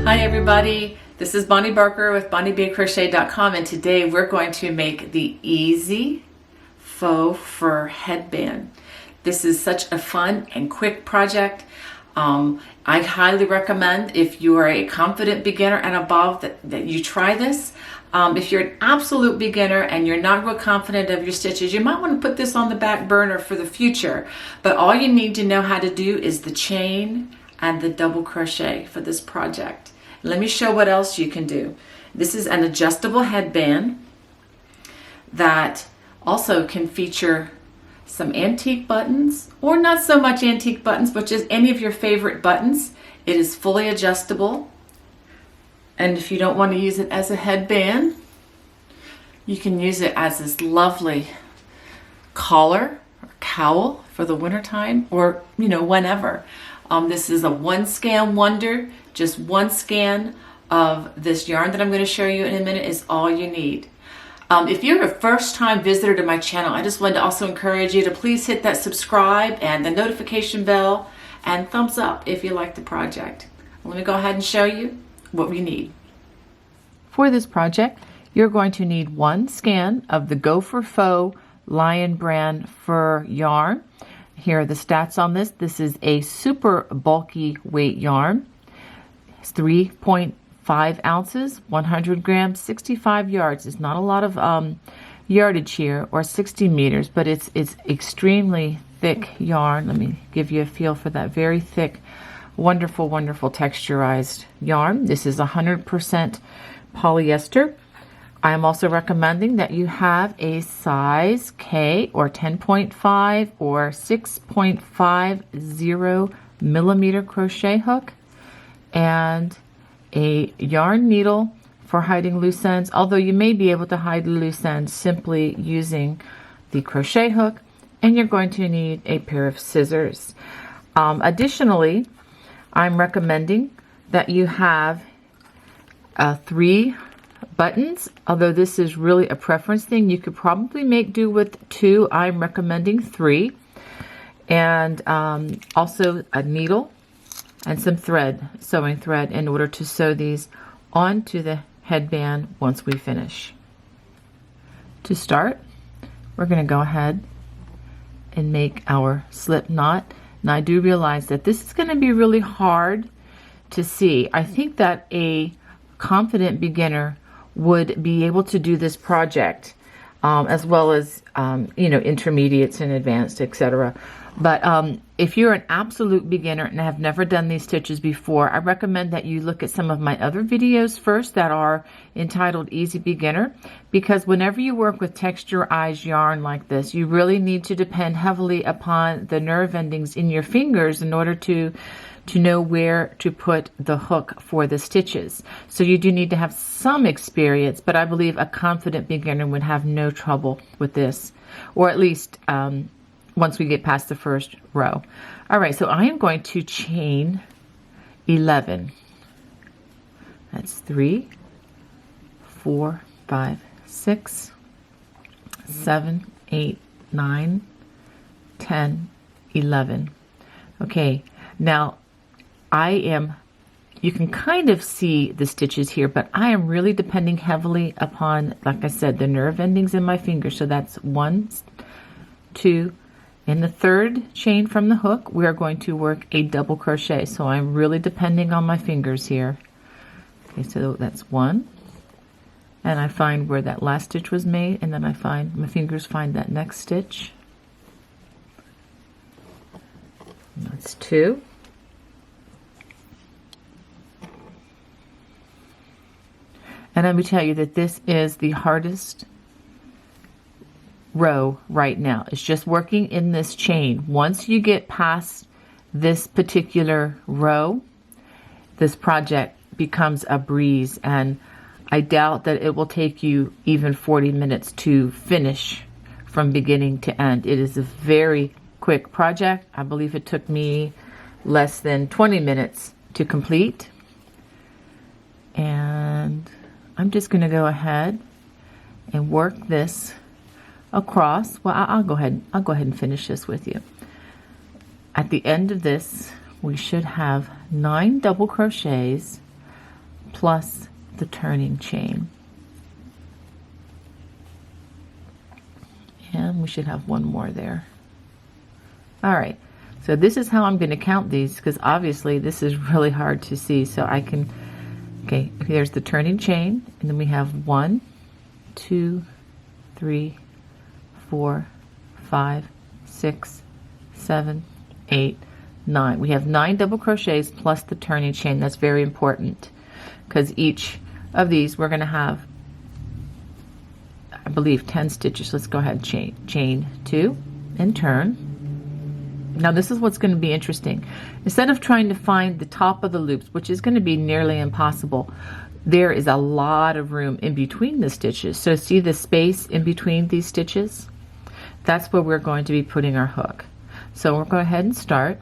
Hi everybody, this is Bonnie Barker with BonnieBayCrochet.com, and today we're going to make the easy faux fur headband. This is such a fun and quick project. I highly recommend, if you are a confident beginner and above, that you try this. If you're an absolute beginner and you're not real confident of your stitches, you might want to put this on the back burner for the future. But all you need to know how to do is the chain and the double crochet for this project. Let me show what else you can do. This is an adjustable headband that also can feature some antique buttons, or not so much antique buttons, but just any of your favorite buttons. It is fully adjustable, and if you don't want to use it as a headband, you can use it as this lovely collar or cowl for the wintertime, or whenever. This is a one scan wonder. Just one scan of this yarn that I'm going to show you in a minute is all you need. If you're a first-time visitor to my channel, I just wanted to also encourage you to please hit that subscribe and the notification bell and thumbs up if you like the project. Let me go ahead and show you what we need. For this project, you're going to need one scan of the Go for Faux Lion Brand fur yarn. Here are the stats on this. This is a super bulky weight yarn. It's 3.5 ounces, 100 grams, 65 yards. It's not a lot of yardage here, or 60 meters, but it's extremely thick yarn. Let me give you a feel for that. Very thick, wonderful, wonderful texturized yarn. This is 100% polyester. I'm also recommending that you have a size K or 10.5 or 6.50 millimeter crochet hook, and a yarn needle for hiding loose ends, although you may be able to hide loose ends simply using the crochet hook, and you're going to need a pair of scissors. Additionally, I'm recommending that you have 3 buttons, although this is really a preference thing. You could probably make do with 2. I'm recommending 3. And also a needle and some thread, sewing thread, in order to sew these onto the headband once we finish. To start, we're going to go ahead and make our slip knot. And I do realize that this is going to be really hard to see. I think that a confident beginner would be able to do this project, as well as intermediates and advanced, etc. But if you're an absolute beginner and have never done these stitches before, I recommend that you look at some of my other videos first that are entitled Easy Beginner, because whenever you work with texturized yarn like this, you really need to depend heavily upon the nerve endings in your fingers in order to know where to put the hook for the stitches. So you do need to have some experience, but I believe a confident beginner would have no trouble with this, or at least once we get past the first row. All right, so I am going to chain 11. That's 3, 4, 5, 6, 7, 8, 9, 10, 11. Okay, now you can kind of see the stitches here, but I am really depending heavily upon, like I said, the nerve endings in my fingers. So that's 1, 2, in the third chain from the hook, we are going to work a double crochet. So I'm really depending on my fingers here. Okay, so that's 1. And I find where that last stitch was made, and then I find, my fingers find that next stitch. That's 2. And let me tell you that this is the hardest row right now. It's just working in this chain. Once you get past this particular row, this project becomes a breeze, and I doubt that it will take you even 40 minutes to finish from beginning to end. It is a very quick project. I believe it took me less than 20 minutes to complete. And I'm just going to go ahead and work this across. Well, I'll go ahead and finish this with you. At the end of this, we should have 9 double crochets plus the turning chain. And we should have one more there. All right, so this is how I'm going to count these, because obviously this is really hard to see. So I can, okay, there's the turning chain, and then we have 1, 2, 3, 4, 5, 6, 7, 8, 9. We have 9 double crochets plus the turning chain. That's very important, because each of these we're going to have, I believe, 10 stitches. Let's go ahead and chain 2 and turn. Now this is what's going to be interesting. Instead of trying to find the top of the loops, which is going to be nearly impossible, there is a lot of room in between the stitches. So see the space in between these stitches? That's where we're going to be putting our hook. So we'll go ahead and start.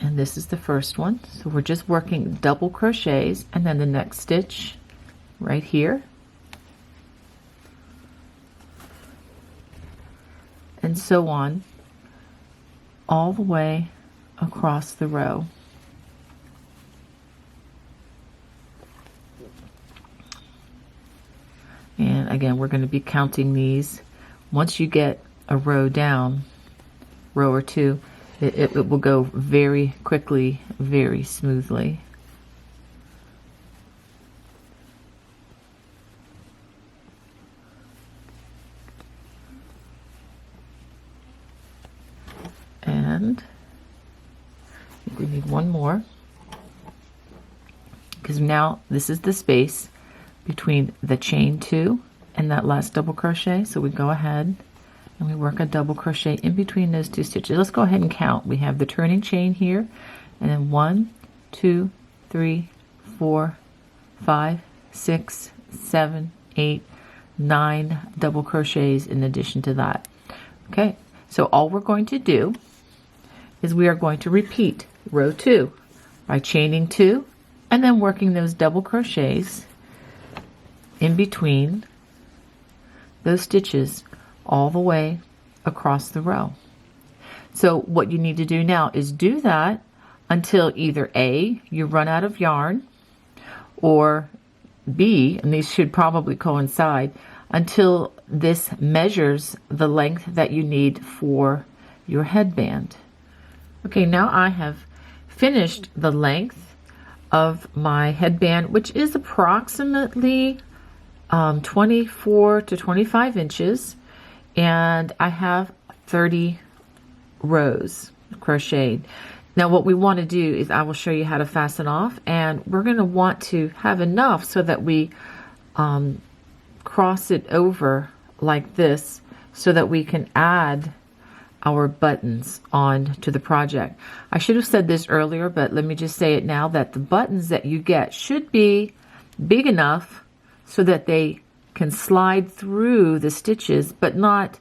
And this is the first one. So we're just working double crochets, and then the next stitch right here. And so on, all the way across the row. And again, we're going to be counting these. Once you get a row down, row or two, it will go very quickly, very smoothly. And I think we need one more, because now this is the space between the chain 2 and that last double crochet. So we go ahead and we work a double crochet in between those 2 stitches. Let's go ahead and count. We have the turning chain here, and then 1, 2, 3, 4, 5, 6, 7, 8, 9 double crochets in addition to that. Okay, so all we're going to do is we are going to repeat row 2 by chaining 2 and then working those double crochets in between those stitches all the way across the row. So what you need to do now is do that until either A, you run out of yarn, or B, and these should probably coincide, until this measures the length that you need for your headband. Okay, now I have finished the length of my headband, which is approximately 24 to 25 inches, and I have 30 rows crocheted. Now what we want to do is I will show you how to fasten off, and we're going to want to have enough so that we cross it over like this so that we can add our buttons on to the project. I should have said this earlier, but let me just say it now, that the buttons that you get should be big enough so that they can slide through the stitches, but not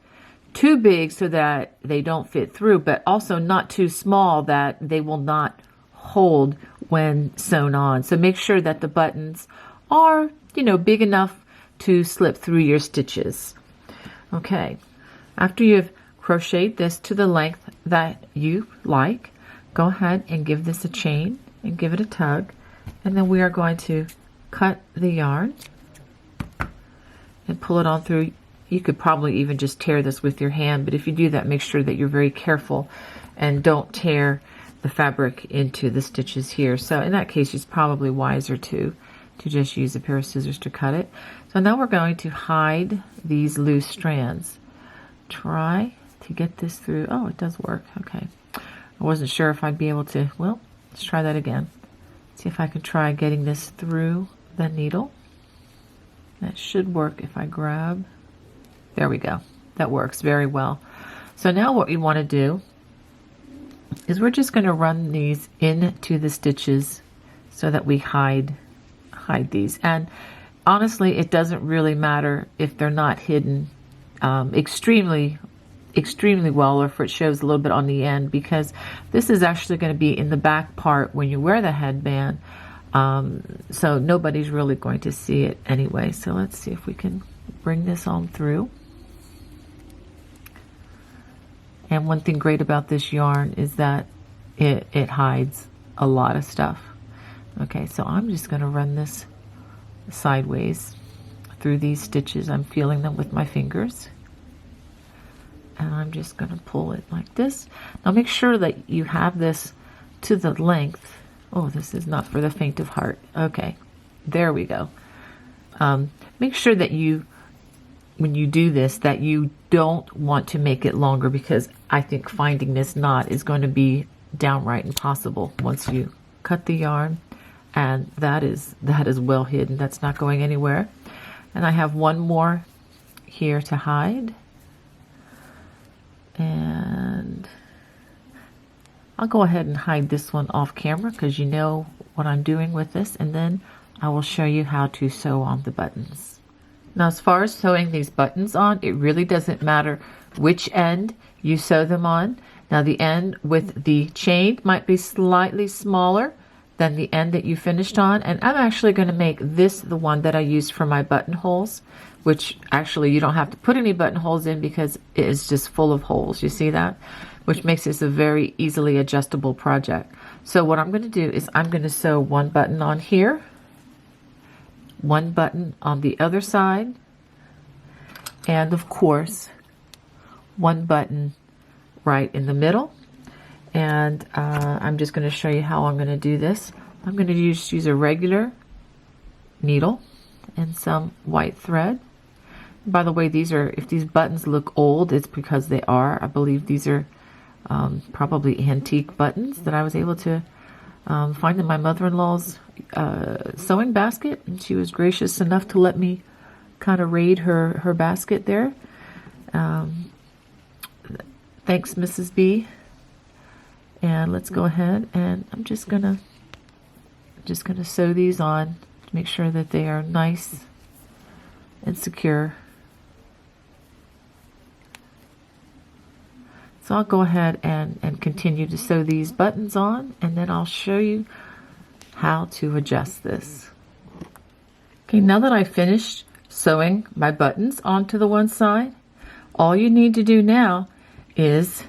too big so that they don't fit through, but also not too small that they will not hold when sewn on. So make sure that the buttons are, big enough to slip through your stitches. Okay, after you've crocheted this to the length that you like, go ahead and give this a chain and give it a tug, and then we are going to cut the yarn and pull it on through. You could probably even just tear this with your hand, but if you do that, make sure that you're very careful and don't tear the fabric into the stitches here. So in that case, it's probably wiser to just use a pair of scissors to cut it. So now we're going to hide these loose strands. Try to get this through. Oh, it does work. Okay. I wasn't sure if I'd be able to. Well, let's try that again. See if I can try getting this through the needle. That should work if I grab. There we go. That works very well. So now what we want to do is we're just going to run these into the stitches so that we hide these. And honestly, it doesn't really matter if they're not hidden extremely well, or if it shows a little bit on the end, because this is actually going to be in the back part when you wear the headband. So nobody's really going to see it anyway. So let's see if we can bring this on through. And one thing great about this yarn is that it hides a lot of stuff. Okay, so I'm just going to run this sideways through these stitches. I'm feeling them with my fingers. And I'm just going to pull it like this. Now make sure that you have this to the length. Oh, this is not for the faint of heart. Okay, there we go. Make sure that you, when you do this, that you don't want to make it longer, because I think finding this knot is going to be downright impossible once you cut the yarn, and that is well hidden. That's not going anywhere. And I have one more here to hide, and I'll go ahead and hide this one off camera because you know what I'm doing with this, and then I will show you how to sew on the buttons. Now, as far as sewing these buttons on, it really doesn't matter which end you sew them on. Now, the end with the chain might be slightly smaller than the end that you finished on, and I'm actually going to make this the one that I used for my buttonholes, which actually you don't have to put any buttonholes in because it is just full of holes. You see that? Which makes this a very easily adjustable project. So what I'm going to do is I'm going to sew one button on here, one button on the other side, and of course one button right in the middle. And I'm just going to show you how I'm going to do this. I'm going to use a regular needle and some white thread. By the way, these are, if these buttons look old, it's because they are. I believe these are probably antique buttons that I was able to find in my mother-in-law's sewing basket, and she was gracious enough to let me kind of raid her basket there. Thanks, Mrs. B. And let's go ahead, and I'm just gonna sew these on to make sure that they are nice and secure. So I'll go ahead and continue to sew these buttons on, and then I'll show you how to adjust this. Okay, now that I've finished sewing my buttons onto the one side, all you need to do now is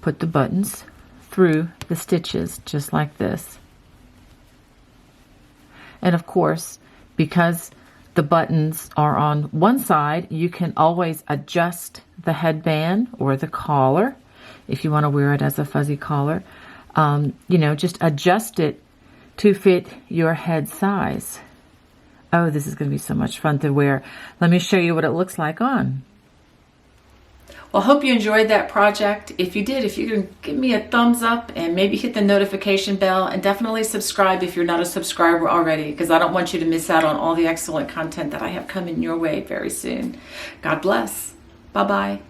put the buttons through the stitches just like this. And of course, because the buttons are on one side, you can always adjust the headband or the collar if you want to wear it as a fuzzy collar. You know, just adjust it to fit your head size. Oh, this is going to be so much fun to wear. Let me show you what it looks like on. Well, I hope you enjoyed that project. If you did, if you can give me a thumbs up and maybe hit the notification bell, and definitely subscribe if you're not a subscriber already, because I don't want you to miss out on all the excellent content that I have coming your way very soon. God bless. Bye-bye.